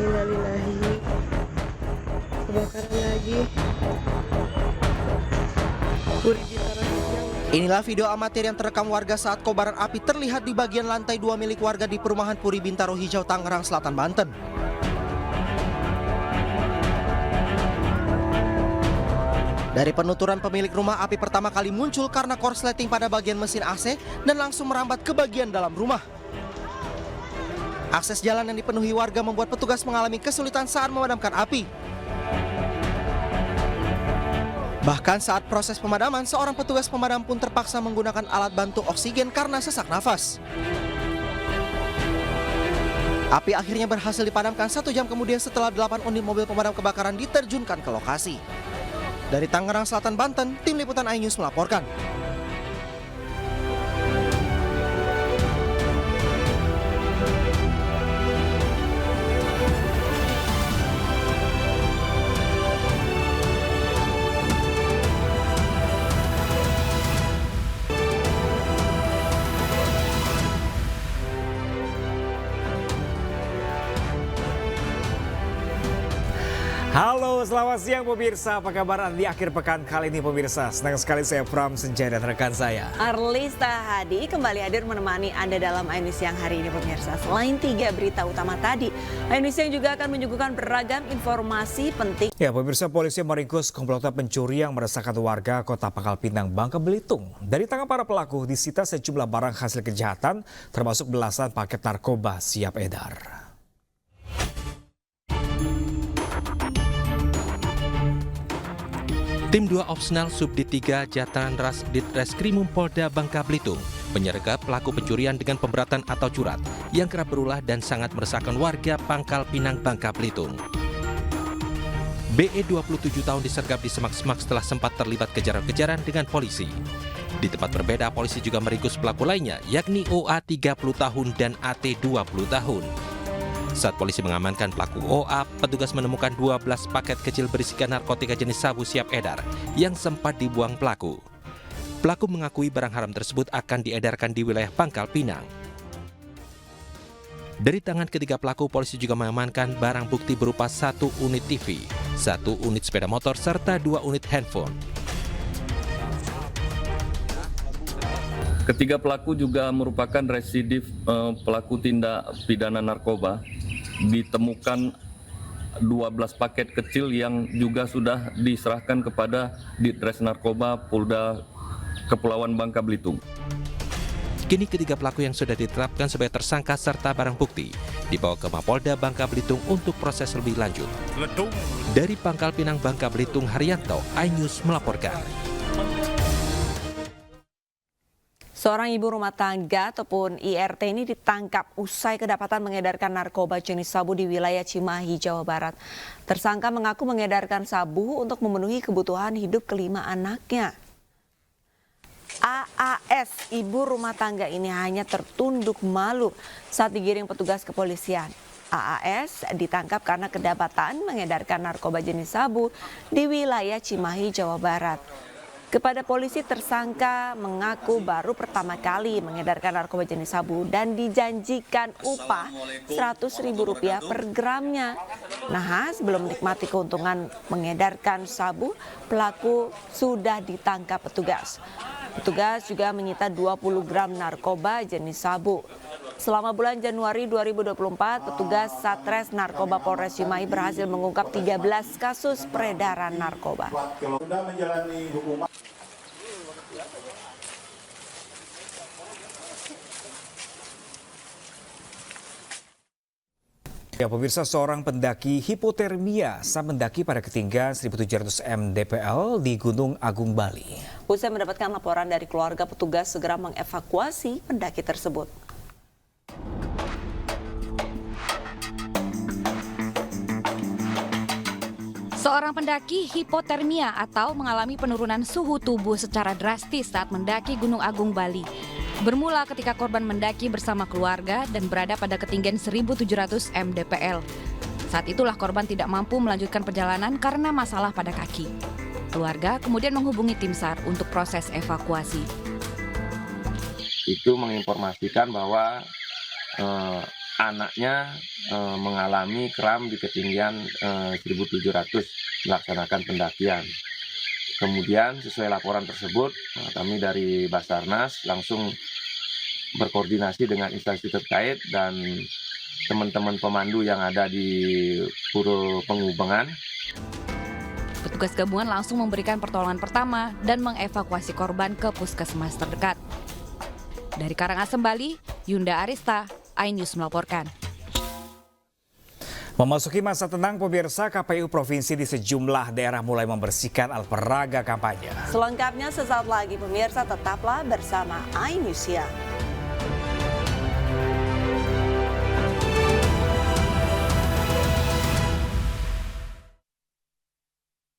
Innalillahi. Kebakaran lagi. Puri Bintaro Hijau. Inilah video amatir yang terekam warga saat kobaran api terlihat di bagian lantai 2 milik warga di perumahan Puri Bintaro Hijau, Tangerang Selatan, Banten. Dari penuturan pemilik rumah, api pertama kali muncul karena korsleting pada bagian mesin AC dan langsung merambat ke bagian dalam rumah. Akses jalan yang dipenuhi warga membuat petugas mengalami kesulitan saat memadamkan api. Bahkan saat proses pemadaman, seorang petugas pemadam pun terpaksa menggunakan alat bantu oksigen karena sesak nafas. Api akhirnya berhasil dipadamkan 1 jam kemudian setelah 8 unit mobil pemadam kebakaran diterjunkan ke lokasi. Dari Tangerang Selatan, Banten, tim liputan iNews melaporkan. Halo, selamat siang pemirsa. Apa kabar di akhir pekan kali ini pemirsa? Senang sekali saya Pram Senjaya dan rekan saya Arlista Hadi kembali hadir menemani Anda dalam iNews Siang hari ini pemirsa. Selain 3 berita utama tadi, iNews Siang juga akan menyuguhkan beragam informasi penting. Ya pemirsa, polisi meringkus komplotan pencuri yang meresahkan warga Kota Pangkal Pinang, Bangka Belitung. Dari tangan para pelaku disita sejumlah barang hasil kejahatan termasuk belasan paket narkoba siap edar. Tim 2 Opsnal Subdit 3 Jatan Ras Ditreskrimum Polda Bangka Belitung menyergap pelaku pencurian dengan pemberatan atau curat yang kerap berulah dan sangat meresahkan warga Pangkal Pinang, Bangka Belitung. BE 27 tahun disergap di semak-semak setelah sempat terlibat kejaran-kejaran dengan polisi. Di tempat berbeda, polisi juga meringkus pelaku lainnya, yakni OA 30 tahun dan AT 20 tahun. Saat polisi mengamankan pelaku OA, petugas menemukan 12 paket kecil berisikan narkotika jenis sabu siap edar yang sempat dibuang pelaku. Pelaku mengakui barang haram tersebut akan diedarkan di wilayah Pangkal Pinang. Dari tangan ketiga pelaku, polisi juga mengamankan barang bukti berupa 1 unit TV, 1 unit sepeda motor, serta 2 unit handphone. Ketiga pelaku juga merupakan residif pelaku tindak pidana narkoba. Ditemukan 12 paket kecil yang juga sudah diserahkan kepada Ditres Narkoba Polda Kepulauan Bangka Belitung. Kini ketiga pelaku yang sudah ditetapkan sebagai tersangka serta barang bukti dibawa ke Mapolda Bangka Belitung untuk proses lebih lanjut. Dari Pangkal Pinang, Bangka Belitung, Haryanto, iNews melaporkan. Seorang ibu rumah tangga ataupun IRT ini ditangkap usai kedapatan mengedarkan narkoba jenis sabu di wilayah Cimahi, Jawa Barat. Tersangka mengaku mengedarkan sabu untuk memenuhi kebutuhan hidup kelima anaknya. AAS, ibu rumah tangga ini hanya tertunduk malu saat digiring petugas kepolisian. AAS ditangkap karena kedapatan mengedarkan narkoba jenis sabu di wilayah Cimahi, Jawa Barat. Kepada polisi, tersangka mengaku baru pertama kali mengedarkan narkoba jenis sabu dan dijanjikan upah Rp100.000 per gramnya. Nah, sebelum menikmati keuntungan mengedarkan sabu, pelaku sudah ditangkap petugas. Petugas juga menyita 20 gram narkoba jenis sabu. Selama bulan Januari 2024, petugas Satres Narkoba Polres Cimahi berhasil mengungkap 13 kasus peredaran narkoba. Ya pemirsa, seorang pendaki hipotermia saat mendaki pada ketinggian 1.700 mdpl di Gunung Agung, Bali. Usai mendapatkan laporan dari keluarga, petugas segera mengevakuasi pendaki tersebut. Seorang pendaki hipotermia atau mengalami penurunan suhu tubuh secara drastis saat mendaki Gunung Agung, Bali. Bermula ketika korban mendaki bersama keluarga dan berada pada ketinggian 1.700 mdpl. Saat itulah korban tidak mampu melanjutkan perjalanan karena masalah pada kaki. Keluarga kemudian menghubungi tim SAR untuk proses evakuasi. Itu menginformasikan bahwa anaknya mengalami kram di ketinggian 1.700 melaksanakan pendakian. Kemudian sesuai laporan tersebut, kami dari Basarnas langsung berkoordinasi dengan instansi terkait dan teman-teman pemandu yang ada di Puro Pengubengan. Petugas gabungan langsung memberikan pertolongan pertama dan mengevakuasi korban ke puskesmas terdekat. Dari Karangasem, Bali, Yunda Arista, iNews melaporkan. Memasuki masa tenang, pemirsa, KPU Provinsi di sejumlah daerah mulai membersihkan alat peraga kampanye. Selengkapnya sesaat lagi pemirsa, tetaplah bersama iNews Siang.